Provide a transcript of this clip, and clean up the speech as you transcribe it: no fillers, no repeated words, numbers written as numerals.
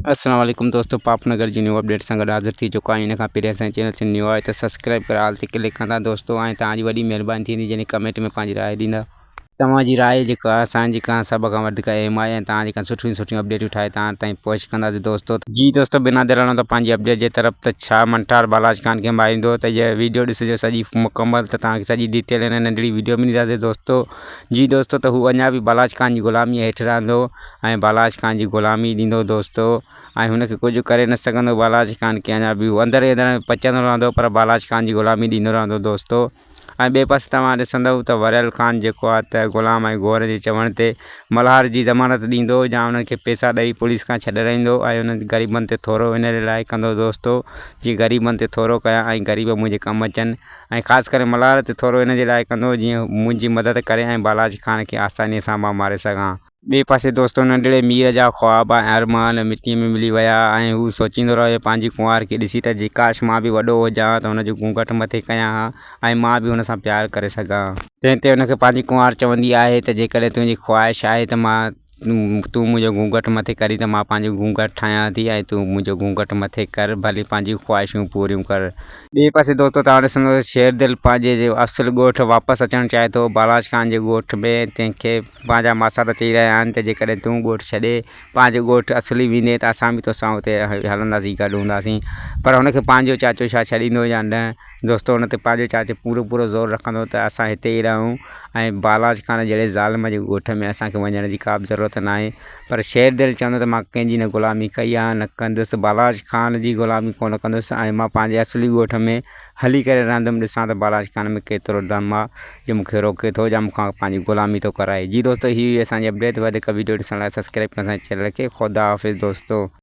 अस्सलाम वालेकुम दोस्तों, पापनगर जी न्यू अपडेट सां गॾु हाज़िर थी चुको आहियां। इन खां पहिरीं असांजे चैनल ते न्यू आहे त सब्सक्राइब करे हाल ते क्लिक कंदा दोस्तों। ऐं तव्हांजी वॾी महिरबानी थींदी जॾहिं कमेंट में पंहिंजी राय ॾींदा। तव्हांजी राय जेका असांजी जेका सभ खां वधीक अहम आहे ऐं तव्हां जेका सुठियूं अपडेटियूं ठाहे तव्हां ताईं पहुच कंदासीं दोस्तों। जी दोस्तों, बिना देर हलूं त पंहिंजी अपडेट जे तरफ़। त छा मंटार बालाज खान खे मारींदो, त इहा वीडियो ॾिसिजो सॼी मुकमल, त तव्हांखे सॼी डिटेल हिन नंढड़ी वीडियो में ॾींदासीं दोस्तों। जी दोस्तों, त हू अञा बि बालाज खान जी ग़ुलामी हेठि रहंदो ऐं बालाज खान जी ग़ुलामी ॾींदो दोस्तों। ऐं हुनखे कुझु करे न सघंदो बालाज खान खे, अञा बि अंदरि ई अंदरि पचंदो रहंदो, पर बालाज खान जी ग़ुलामी ॾींदो रहंदो दोस्तों। ऐं ॿिए पासे तव्हां ॾिसंदव त वरियल ख़ान जेको आहे त ग़ुलाम ऐं गौर जे चवण ते मल्हार जी ज़मानत ॾींदो या उन्हनि खे पैसा ॾेई पुलिस खां छॾाईंदो ऐं उन्हनि ग़रीबनि ते थोरो इन लाइ कंदो दोस्तों। जीअं ग़रीबनि ते थोरो कयां ऐं ग़रीब मुंहिंजे कमु अचनि। ऐं ख़ासि करे मल्हार ते थोरो इन जे लाइ कंदो जीअं मुंहिंजी मदद करे ऐं बालाज खान खे आसानीअ सां मां मारे सघां। ॿिए पासे दोस्तों, नंढड़े मीर जा ख़्वाब ऐं अरमान मिटीअ में मिली विया ऐं हू सोचींदो रहियो पंहिंजी कुंवार खे ॾिसी त काश मां बि वॾो हुजां त हुनजो घूंघट मथे कयां हा ऐं मां बि हुन सां प्यारु करे सघां। तंहिं ते हुनखे पंहिंजी कुंवार चवंदी आहे त जेकॾहिं तुंहिंजी ख़्वाहिश आहे त मां तूं मुंहिंजो घूंघट मथे करी त मां पंहिंजो घूंघट ठाहियां थी ऐं तूं मुंहिंजो घूंघट मथे कर, भली पंहिंजी ख़्वाहिशूं पूरियूं कर। ॿिए पासे दोस्तों, तव्हां ॾिसंदो शेर दिल पंहिंजे असुलु ॻोठु वापसि अचणु चाहे थो बालाज खान जे ॻोठ में। तंहिंखे पंहिंजा मासा त चई रहिया आहिनि त जेकॾहिं तूं ॻोठु छॾे पंहिंजो ॻोठु असुली वेंदे त असां बि तोसां हुते हलंदासीं, गॾु हूंदासीं। पर हुनखे पंहिंजो चाचो छा छॾींदो या न दोस्तों। हुन ते पंहिंजो चाचो पूरो ज़ोर रखंदो त असां हिते ई रहूं ऐं बालाज खान जहिड़े ज़ालिम जे ॻोठ में असांखे वञण जी का बि ज़रूरत न आहे। पर शेर दिल चवंदो त मां कंहिंजी न ग़ुलामी कई आहे, न कंदुसि, बालाज खान जी ग़ुलामी कोन कंदुसि ऐं मां पंहिंजे असली ॻोठ में हली करे रहंदुमि, ॾिसां त बालाज खान में केतिरो दम आहे जो मूंखे रोके थो या मूंखां पंहिंजी ग़ुलामी थो कराए। जी दोस्तों, हीअ असांजी अपडेट। वधीक वीडियो ॾिसण लाइ सब्सक्राइब कयो असांजे चैनल खे। ख़ुदा हाफ़िज़ दोस्तों।